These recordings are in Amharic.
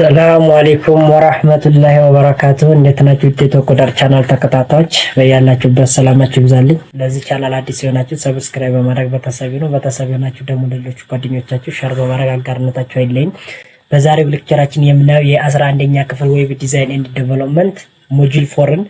ሰላም አለይኩም ወራህመቱላሂ ወበረካቱሁ። እንዴት ናችሁ? የቶኮዳር ቻናል ተከታታዮች በያላችሁበት ሰላማችሁ ይብዛልኝ። ለዚህ ቻናል አዲስ የሆናችሁ ሰብስክራይብ በማድረግ ቤተሰብ ነው። ቤተሰብ የሆናችሁ ደግሞ ለሌሎች ጓደኞቻችሁ ሼር በማድረግ አጋርነታችሁ አይለኝ። በዛሬው ሌክቸራችን የምናየው የ11ኛ ክፍል ዌብ ዲዛይን ኤንድ ዴቨሎፕመንት ሞጁል 4ን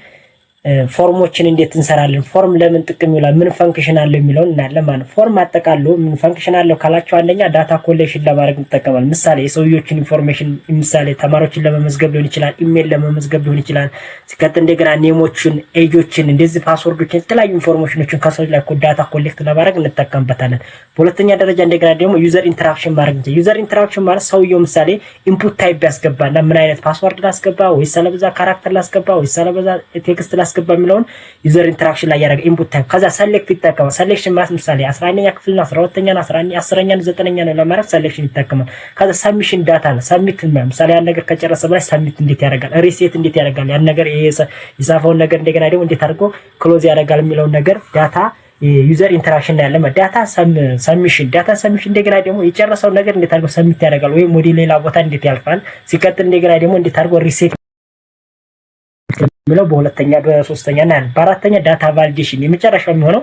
ፎርሞችን እንዴት እንሰራለን፣ ፎርም ለምን ጥቅም ይውላል፣ ምን ፈንክሽን አለው የሚለውን እናያለን ማለት ነው። ፎርም አጠቃሎ ምን ፈንክሽን አለው ካላችሁ አንደኛ ዳታ ኮሌክሽን ለማድረግ እንጠቀማለን። ምሳሌ የሰውዮችን ኢንፎርሜሽን ምሳሌ ተማሪዎችን ለመመዝገብ ሊሆን ይችላል፣ ኢሜል ለመመዝገብ ሊሆን ይችላል። ሲቀጥል እንደገና ኔሞችን፣ ኤጆችን፣ እንደዚህ ፓስወርዶችን፣ የተለያዩ ኢንፎርሜሽኖችን ከሰዎች ላይ ዳታ ኮሌክት ለማድረግ እንጠቀምበታለን። በሁለተኛ ደረጃ እንደገና ደግሞ ዩዘር ኢንተራክሽን ማድረግ እንጂ ዩዘር ኢንተራክሽን ማለት ሰውየው ምሳሌ ኢንፑት ታይፕ ያስገባና ምን አይነት ፓስወርድ ላስገባ ወይስ ስለበዛ ካራክተር ላስገባ ወይስ ስለበዛ ቴክስት ላስገባ የሚለውን ዩዘር ኢንተራክሽን ላይ ያደረገ ኢንፑት ታይፕ ከዛ ሰሌክት ይጠቀማል። ሰሌክሽን ማለት ምሳሌ 11ኛ ክፍል ነው 12ኛ ነው 11ኛ 10ኛ ነው 9ኛ ነው ለማድረግ ሰሌክሽን ይጠቀማል። ከዛ ሰብሚሽን ዳታ ነው ሰብሚት ምሳሌ ያን ነገር ከጨረሰ በላይ ሰብሚት እንዴት ያደርጋል፣ ሪሴት እንዴት ያደርጋል፣ ያን ነገር የጻፈውን ነገር እንደገና ደግሞ እንዴት አድርጎ ክሎዝ ያደርጋል የሚለውን ነገር ዳታ ዩዘር ኢንተራክሽን ላይ ያለ ዳታ ሰብሚሽን እንደገና ደግሞ የጨረሰው ነገር እንዴት አድርጎ ሰብሚት ያደርጋል ወይም ወደ ሌላ ቦታ እንዴት ያልፋል። ሲቀጥል እንደገና ደግሞ እንዴት አድርጎ ሪሴት የሚለው በሁለተኛ በሶስተኛ እና በአራተኛ ዳታ ቫሊዴሽን የመጨረሻው የሚሆነው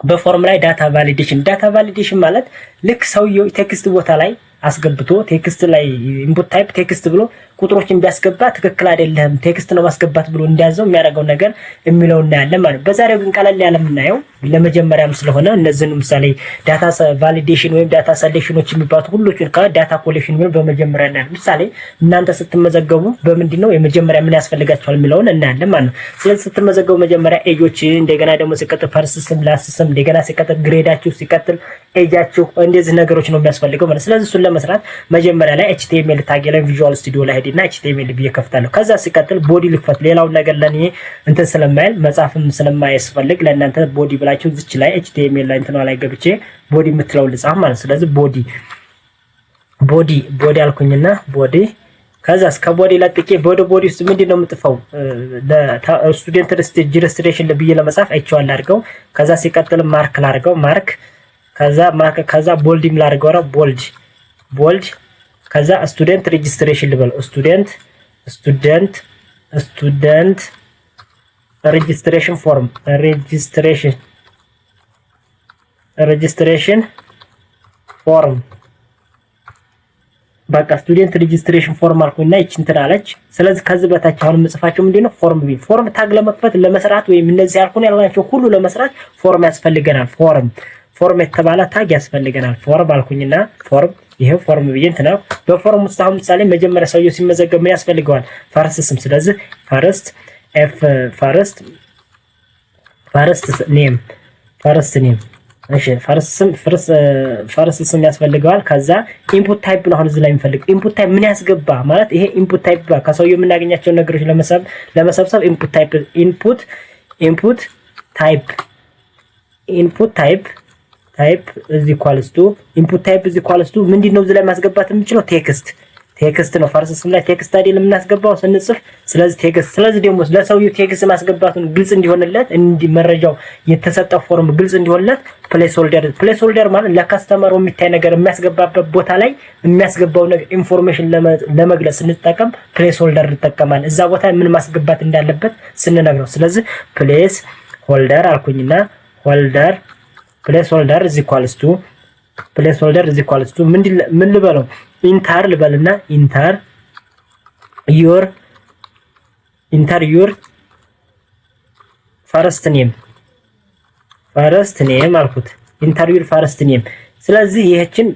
በፎርም ላይ ዳታ ቫሊዴሽን ማለት ልክ ሰውየው ቴክስት ቦታ ላይ አስገብቶ ቴክስት ላይ ኢንፑት ታይፕ ቴክስት ብሎ ቁጥሮችን ቢያስገባ ትክክል አይደለም ቴክስት ነው ማስገባት ብሎ እንዲያዘው የሚያደርገው ነገር የሚለው እናያለን ማለት ነው። በዛሬው ግን ቀለል ያለ የምናየው ለመጀመሪያም ስለሆነ እነዚህን ምሳሌ ዳታ ቫሊዴሽን ወይም ዳታ ሰሌክሽኖች የሚባሉት ሁሉን ከዳታ ኮሌክሽን ምን በመጀመሪያ እናያለን። ምሳሌ እናንተ ስትመዘገቡ በምንድነው የመጀመሪያ ምን ያስፈልጋችኋል የሚለውን እናያለን ማለት ነው። ስለዚህ ስትመዘገቡ መጀመሪያ ኤጆች እንደገና ደግሞ ሲቀጥል ፈርስት ስም ላስት ስም እንደገና ሲቀጥል ግሬዳችሁ ሲቀጥል ኤጃችሁ እንደዚህ ነገሮች ነው የሚያስፈልገው ማለት። ስለዚህ እሱን ለመስራት መጀመሪያ ላይ HTML ታግ ላይ ቪዥዋል ስቱዲዮ ላይ ሄድና HTML ብዬ ከፍታለሁ። ከዛ ሲቀጥል ቦዲ ልክፈት። ሌላው ነገር ለኔ እንትን ስለማይል መጻፍም ስለማያስፈልግ ለእናንተ ቦዲ ብላችሁ እዚች ላይ HTML ላይ እንትኗ ላይ ገብቼ ቦዲ የምትለው ልጻፍ ማለት። ስለዚህ ቦዲ አልኩኝና ቦዲ ከዛ እስከ ቦዲ ለጥቄ ቦዲ ውስጥ ምንድነው የምጥፈው ለስቱደንት ሬጅስትሬሽን ብዬ ለመጻፍ አይቼዋል አድርገው። ከዛ ሲቀጥል ማርክ ላድርገው ከዛ ቦልድም ላድርገው ነው ቦልድ ከዛ ስቱደንት ሬጅስትሬሽን ልበል ስቱደንት ሬጅስትሬሽን ፎርም በቃ ስቱደንት ሬጅስትሬሽን ፎርም አልኩኝና ይቺን ትላለች። ስለዚህ ከዚህ በታች አሁን የምጽፋቸው ምንድነው ፎርም ታግ ለመክፈት ለመስራት ወይም እነዚህ ያልኩናቸው ሁሉ ለመስራት ፎርም ያስፈልገናል። ፎርም የተባለ ታግ ያስፈልገናል። ፎርም አልኩኝና ይሄው ፎርም ብዬ እንትና በፎርም ውስጥ አሁን ምሳሌ መጀመሪያ ሰውየው ሲመዘገብ ምን ያስፈልገዋል? ፈርስት ስም። ስለዚህ ፈርስት ኔም እሺ ፈርስት ስም ያስፈልገዋል። ከዛ ኢንፑት ታይፕ ነው አሁን እዚህ ላይ የሚፈልገው ኢንፑት ታይፕ ምን ያስገባ ማለት ይሄ ኢንፑት ታይፕ ከሰውየው የምናገኛቸው ነገሮች ለመሰብሰብ ኢንፑት ታይፕ is equals to input type is equals to ምንድነው እዚህ ላይ ማስገባት የምንችለው ቴክስት ነው። ፈርስ ስም ላይ ቴክስት አይደል የምናስገባው ስንጽፍ። ስለዚህ ደግሞ ለሰውየው ቴክስት ማስገባቱን ግልጽ እንዲሆንለት መረጃው የተሰጠው ፎርም ግልጽ እንዲሆንለት ፕሌስ ሆልደር ማለት ለካስተመሩ የሚታይ ነገር የሚያስገባበት ቦታ ላይ የሚያስገባው ነገር ኢንፎርሜሽን ለመግለጽ ስንጠቀም ፕሌስ ሆልደር እንጠቀማለን። እዛ ቦታ ምን ማስገባት እንዳለበት ስንነግረው። ስለዚህ ፕሌስ ሆልደር አልኩኝና ፕሌስ ሆልደር is equals to ምን ልበለው ኢንተር ልበልና ኢንተር ዩር ፈርስት ኔም አልኩት። ኢንተር ዩር ፈርስት ኔም። ስለዚህ ይሄችን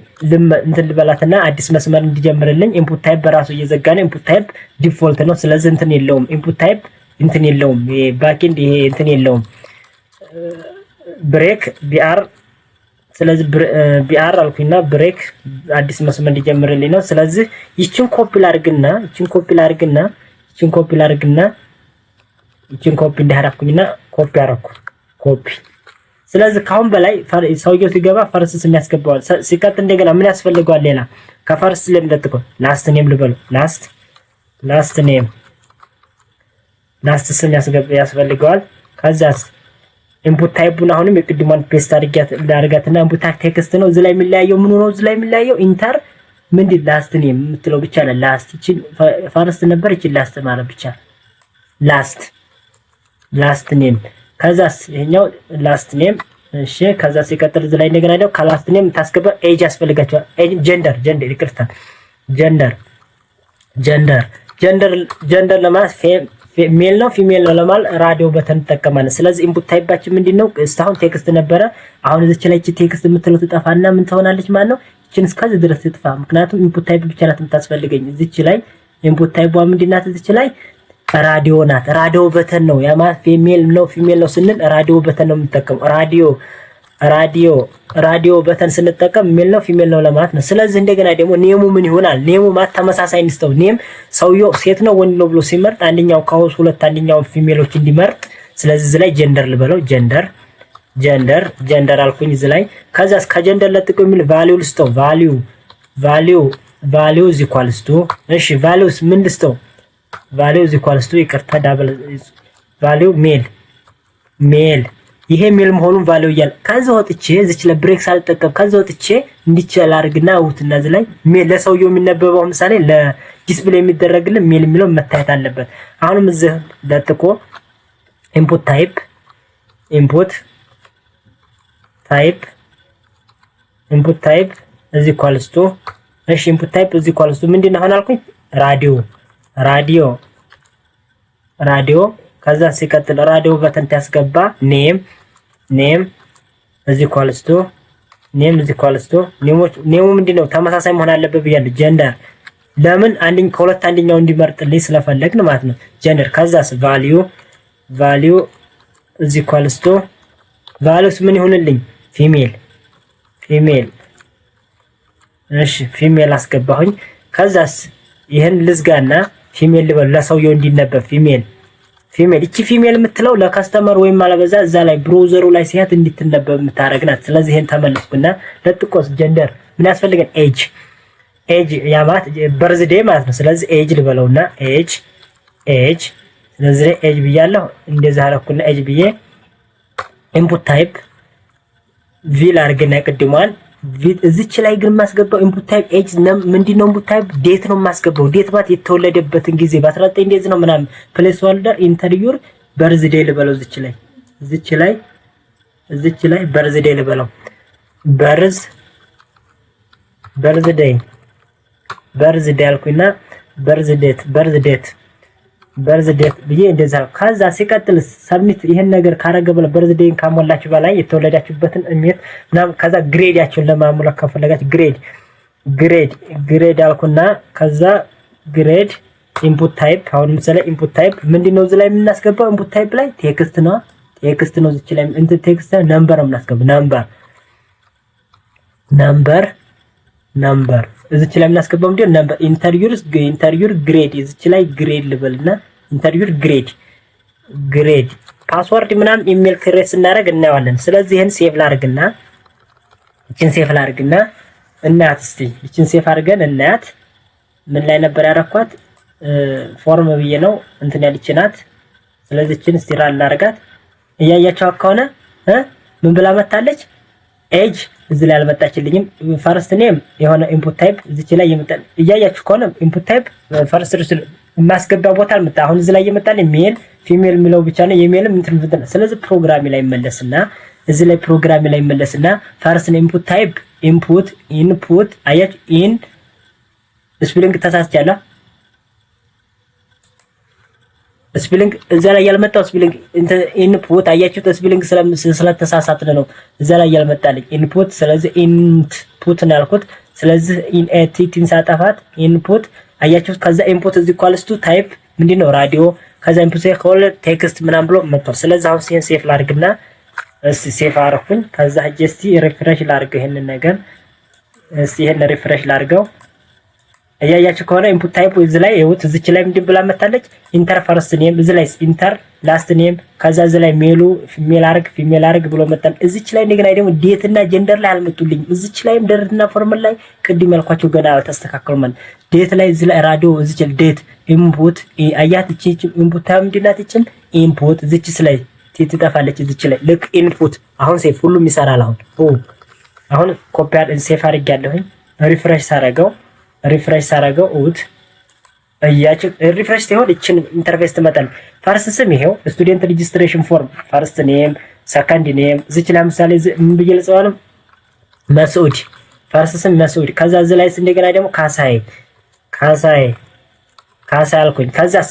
እንትን ልበላትና አዲስ መስመር እንዲጀምርልኝ ኢንፑት ታይፕ በራሱ እየዘጋነ ኢንፑት ታይፕ ዲፎልት ነው። ስለዚህ እንትን የለውም ኢንፑት ታይፕ ይሄ ባክኤንድ ይሄ እንትን የለውም ብሬክ ቢአር። ስለዚህ ቢአር አልኩኝና ብሬክ አዲስ መስመር እንዲጀምርልኝ ነው። ስለዚህ ይችን ኮፒ ላድርግና እንዳደረኩኝና ኮፒ አደረኩ። ስለዚህ ካሁን በላይ ሰውየው ሲገባ ፈርስ ስም ያስገባዋል። ሲቀጥል እንደገና ምን ያስፈልገዋል? ሌላ ከፈርስ ለምደጥቆ ላስት ኔም ልበለው ላስት ስም ያስፈልገዋል። ከዛስ ኢንፑት ታይፑን አሁንም የቅድሟን ፔስት አድርጋትና ኢንፑት ቴክስት ነው። እዚህ ላይ የሚለያየው ምን ነው? እዚህ ላይ የሚለያየው ኢንተር ምንድን ላስት ኔም የምትለው ብቻ ነው። ላስት እቺ ፈርስት ነበር፣ እቺ ላስት ማለት ብቻ ላስት ኔም። ከዛስ ይሄኛው ላስት ኔም። እሺ ከዛ ሲቀጥል እዚህ ላይ እንደገና ደግሞ ከላስት ኔም ታስገባ ኤጅ ያስፈልጋቸዋል። ኤጅ ጀንደር ይቅርታ፣ ጀንደር ለማለት ሜል ነው ፊሜል ነው ለማለት ራዲዮ በተን እንጠቀማለን። ስለዚህ ኢንፑት ታይፓችን ምንድነው? እስካሁን ቴክስት ነበረ። አሁን እዚች ላይ እቺ ቴክስት የምትለው ትጠፋና ምን ትሆናለች ማለት ነው? እቺን እስከዚህ ድረስ ትጥፋ። ምክንያቱም ኢንፑት ታይፕ ብቻ ናት የምታስፈልገኝ። እዚች ላይ ኢንፑት ታይፕ ምንድናት? እዚች ላይ ራዲዮ ናት። ራዲዮ በተን ነው ያ ማለት ፊሜል ነው ፊሜል ነው ስንል ራዲዮ በተን ነው የምንጠቀመው። ራዲዮ በተን ስንጠቀም ሜል ነው ፊሜል ነው ለማለት ነው። ስለዚህ እንደገና ደግሞ ኔሙ ምን ይሆናል? ኔሙ ማለት ተመሳሳይ እንስተው ኔም ሰውየው ሴት ነው ወንድ ነው ብሎ ሲመርጥ አንደኛው ከሆስ ሁለት አንደኛው ፊሜሎች እንዲመርጥ። ስለዚህ እዚህ ላይ ጀንደር ልበለው። ጀንደር አልኩኝ እዚህ ላይ። ከዛስ ከጀንደር ለጥቆ የሚል ቫልዩ ልስተው። ቫልዩ ኢዝ ኢኳልስ ቱ እሺ፣ ቫልዩስ ምን ልስተው? ቫልዩ ኢዝ ኢኳልስ ቱ ይቅርታ፣ ዳብል ቫልዩ ሜል ይሄ ሜል መሆኑን ቫልዩ እያለ ከዛ ወጥቼ እዚች ለብሬክ ሳልጠቀም ከዛ ወጥቼ እንዲቻል አድርግና ውትና እዚህ ላይ ሜል ለሰውየው የሚነበበው ምሳሌ ለዲስፕሌይ የሚደረግልን ሜል የሚለው መታየት አለበት። አሁንም እዚህ ለጥቆ ኢንፑት ታይፕ እዚ ኢኳልስ ቱ እሺ፣ ኢንፑት ታይፕ እዚ ኢኳልስ ቱ ምንድነው አሁን አልኩኝ? ራዲዮ ከዛ ሲቀጥል ራዲዮ በተን ያስገባ ኔም እዚ ኢኳልስ ቱ ኔሙ ምንድነው ተመሳሳይ መሆን አለበት ብያለሁ። ጀንደር ለምን ከሁለት አንደኛው እንዲመርጥልኝ ስለፈለግን ማለት ነው። ጀንደር ከዛስ ቫልዩ እዚ ኢኳልስ ቱ ቫልዩስ ምን ይሁንልኝ? ፊሜል እሺ፣ ፊሜል አስገባሁኝ። ከዛስ ይሄን ልዝጋና ፊሜል ልበል ለሰውየው እንዲነበብ ፊሜል እቺ ፊሜል የምትለው ለከስተመር ወይም አለበዛ እዛ ላይ ብራውዘሩ ላይ ሲያት እንድትነበብ የምታረግናት። ስለዚህ ይሄን ተመለስኩና ለጥቆስ ጀንደር ምን ያስፈልገን? ኤጅ ያ ማለት በርዝዴ ማለት ነው። ስለዚህ ኤጅ ልበለውና ኤጅ ስለዚህ ኤጅ ብያለሁ። እንደዛ አረኩና ኤጅ ብዬ ኢንፑት ታይፕ ቪል አድርገና ቅድሟን እዚች ላይ ግን ማስገባው ኢንፑት ታይፕ ኤጅ ምንድነው? ኢንፑት ታይፕ ዴት ነው ማስገባው። ዴት ማለት የተወለደበትን ጊዜ በ19 እንደዚህ ነው ምናምን ፕሌስ ሆልደር ኢንተርዩር በርዝዴይ ልበለው። እዚች ላይ በርዝዴይ ልበለው። በርዝዴይ አልኩኝና በርዝዴት ብዬ እንደዛ። ከዛ ሲቀጥል ሰብሚት ይሄን ነገር ካረገ በኋላ በርዝዴይን ካሞላችሁ በላይ የተወለዳችሁበትን እሜት ምናምን ከዛ ግሬዳችሁን ለማሙላት ከፈለጋችሁ ግሬድ አልኩና ከዛ ግሬድ ኢንፑት ታይፕ አሁን ምሳሌ ኢንፑት ታይፕ ምንድነው እዚህ ላይ የምናስገባው? ኢንፑት ታይፕ ላይ ቴክስት ነው እዚህ ላይ እንትን ቴክስት ነምበር ነው የምናስገባው። ነምበር እዚች ላይ የምናስገባው ምንድነው? ነምበር ኢንተርዩር ግሬድ እዚች ላይ ግሬድ ልበልና ኢንተርዩር ግሬድ ፓስወርድ ምናምን ኢሜል ክሬት ስናደርግ እናየዋለን። ስለዚህ ይሄን ሴቭ ላድርግና እናያት እስቲ እቺን ሴቭ አድርገን እናያት። ምን ላይ ነበር ያረኳት? ፎርም ብዬ ነው እንትን ያልችናት። ስለዚህ እቺን እስቲ ራል ላድርጋት። እያያችሁ ከሆነ ምን ብላ መጣለች? ኤጅ እዚህ ላይ አልመጣችልኝም። ፈርስት ኔም የሆነ ኢንፑት ታይፕ እዚች ላይ ይመጣል። እያያችሁ ከሆነ ኢንፑት ታይፕ ፈርስት ሪስል ማስገባ ቦታ አልመጣ። አሁን እዚህ ላይ ይመጣል ሜል ፊሜል የሚለው ብቻ ነው። የሜልም እንትን ፍጥነ። ስለዚህ ፕሮግራም ላይ መለስና እዚህ ላይ ፕሮግራም ላይ መለስና ፈርስት ኔም ኢንፑት ታይፕ ኢንፑት አያችሁ ኢን ስፔሊንግ ተሳስቻለሁ። ስፔሊንግ እዛ ላይ ያልመጣው ስፔሊንግ ኢንፑት አያችሁት? ስፔሊንግ ስለተሳሳትን ነው እዛ ላይ ያልመጣልኝ ኢንፑት። ስለዚህ ኢንፑት ነው ያልኩት። ስለዚህ ኢንኤቲቲን ሳጠፋት ኢንፑት አያችሁት? ከዛ ኢንፑት እዚ ኢኳልስ ቱ ታይፕ ምንድነው? ራዲዮ። ከዛ ኢንፑት ኮል ቴክስት ምናምን ብሎ መጥቷል። ስለዚህ አሁን ሲን ሴፍ ላድርግና ሴፍ አረኩኝ። ከዛ ጀስቲ ሪፍሬሽ ላድርገው ይሄንን ነገር ይሄን ሪፍሬሽ ላድርገው። እያያችሁ ከሆነ ኢንፑት ታይፕ እዚህ ላይ ይሁት እዚች ላይ ምንድን ብላ መጣለች? ኢንተር ፈርስት ኔም እዚህ ላይ ኢንተር ላስት ኔም ከዛ እዚህ ላይ ፊሜል አርግ ብሎ መጣል። እዚች ላይ እንደገና ደግሞ ዴት እና ጀንደር ላይ አልመጡልኝ። እዚች ላይም ደረትና ፎርማል ላይ ቅድም ያልኳቸው ገና ተስተካክሏል ማለት ዴት ላይ እዚህ ላይ ራዲዮ እዚች ዴት ኢንፑት አያት እቺ ኢንፑት ታይም ምንድናት? እቺም ኢንፑት እዚች ላይ ትጠፋለች። እዚች ላይ ልክ ኢንፑት አሁን ሴፍ ሁሉም ይሰራል። አሁን ኮፒ ሴፍ አድርጌያለሁኝ። ሪፍሬሽ ሳረገው ሪፍሬሽ ሳረገው ኡት እያችሁ ሪፍሬሽ ሲሆን እችን ኢንተርፌስ ትመጣል። ፈርስት ስም ይሄው ስቱደንት ሬጂስትሬሽን ፎርም ፈርስት ኔም ሰከንድ ኔም እዚች ለምሳሌ ምን ብዬ ልጽፋለሁ መስዑድ ፈርስት ስም መስዑድ። ከዛ እዚህ ላይ እንደገና ደግሞ ካሳይ አልኩኝ። ከዛስ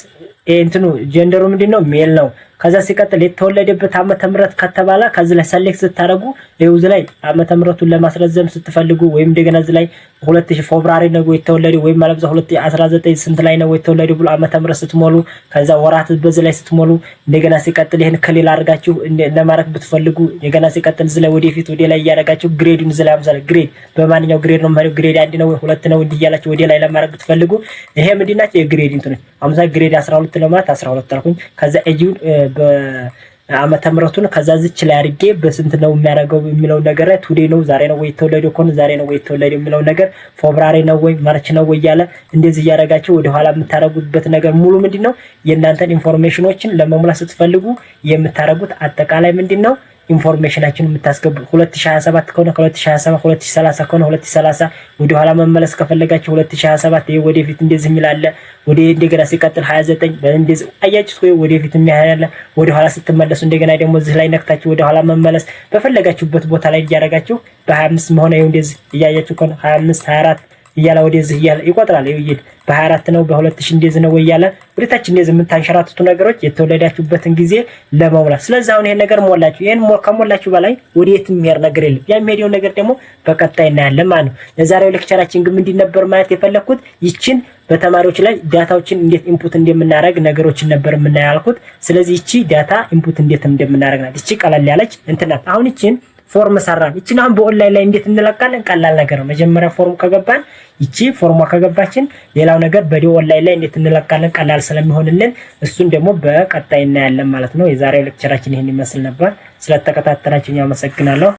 እንትኑ ጀንደሩ ምንድነው ሜል ነው። ከዛ ሲቀጥል የተወለደበት ዓመተ ምህረት ከተባለ ከዚህ ላይ ሰሌክት ስታደርጉ ይኸው እዚህ ላይ ዓመተ ምህረቱን ለማስረዘም ስትፈልጉ ወይም እንደገና እዚህ ላይ 2000 ፌብሩዋሪ ነው የተወለደው ወይም ማለት 2019 ስንት ላይ ነው የተወለደው ብሎ ዓመተ ምህረት ስትሞሉ ከዛ ወራት በዚህ ላይ ስትሞሉ እንደገና ሲቀጥል ይሄን ክሊል አድርጋችሁ ለማድረግ ብትፈልጉ እንደገና ሲቀጥል እዚህ ላይ ወደፊት ወደ ላይ ያደርጋችሁ ግሬዱን እዚህ ላይ አምሳለ ግሬድ በማንኛው ግሬድ ነው ማለት ግሬድ 1 ነው ወይ 2 ነው እንዲያላችሁ ወደ ላይ ለማድረግ ብትፈልጉ ይሄ ምንድናቸው የግሬድ እንትን አምሳ ግሬድ 12 ለማለት 12 አልኩኝ። ከዛ ኤጂውን በዓመተ ምህረቱን ከዛ ዝች ላይ አድርጌ በስንት ነው የሚያደርገው የሚለው ነገር ላይ ቱዴ ነው ዛሬ ነው ወይ የተወለደው ኮን ዛሬ ነው ወይ የተወለደው የሚለው ነገር ፌብሩዋሪ ነው ወይ ማርች ነው ወይ ያለ እንደዚህ ያደርጋችሁ ወደ ኋላ የምታረጉበት ነገር ሙሉ ምንድነው የእናንተን ኢንፎርሜሽኖችን ለመሙላት ስትፈልጉ የምታረጉት አጠቃላይ ምንድነው ኢንፎርሜሽናችንን የምታስገቡ 2027 ከሆነ 2027 2030 ከሆነ 2030 ወደ ኋላ መመለስ ከፈለጋችሁ 2027 ይሄ ወደፊት እንደዚህ የሚላለ ወደ እንደገና ሲቀጥል 29 በእንደዚህ አያችሁ ወይ ወደፊት የሚያያለ ወደ ኋላ ስትመለሱ እንደገና ደግሞ እዚህ ላይ ነክታችሁ ወደ ኋላ መመለስ በፈለጋችሁበት ቦታ ላይ ያደርጋችሁ በ25 መሆነ ይሄው እንደዚህ እያያችሁ ከሆነ 25 24 እያለ ወደዚህ እያለ ይቆጥራል። ይሄድ በ24 ነው በ2000 እንደዚህ ነው ወያለ ወደታች እንደዚህ የምታንሸራትቱ ነገሮች የተወለዳችሁበትን ጊዜ ለመሙላት። ስለዚህ አሁን ይሄን ነገር ሞላችሁ። ይሄን ከሞላችሁ በላይ ወዴትም የሚያር ነገር የለም። ያ የሚሄደው ነገር ደግሞ በቀጣይ እናያለን ማለት ነው። ለዛሬው ሌክቸራችን ግን ምንድን ነበር ማለት የፈለኩት ይችን በተማሪዎች ላይ ዳታዎችን እንዴት ኢንፑት እንደምናደርግ ነገሮችን ነበር የምናያልኩት። ስለዚህ ይቺ ዳታ ኢንፑት እንዴት እንደምናደርግ ናት። ይቺ ቀላል ያለች እንትና አሁን ይቺን ፎርም ሰራን። ይቺን አሁን በኦንላይን ላይ እንዴት እንለቃለን? ቀላል ነገር ነው። መጀመሪያ ፎርም ከገባን ይቺ ፎርሟ ከገባችን ሌላው ነገር በዲዮ ኦንላይን ላይ እንዴት እንለቃለን ቀላል ስለሚሆንልን እሱን ደግሞ በቀጣይ እናያለን ማለት ነው። የዛሬው ሌክቸራችን ይሄን ይመስል ነበር። ስለተከታተላችሁኝ አመሰግናለሁ።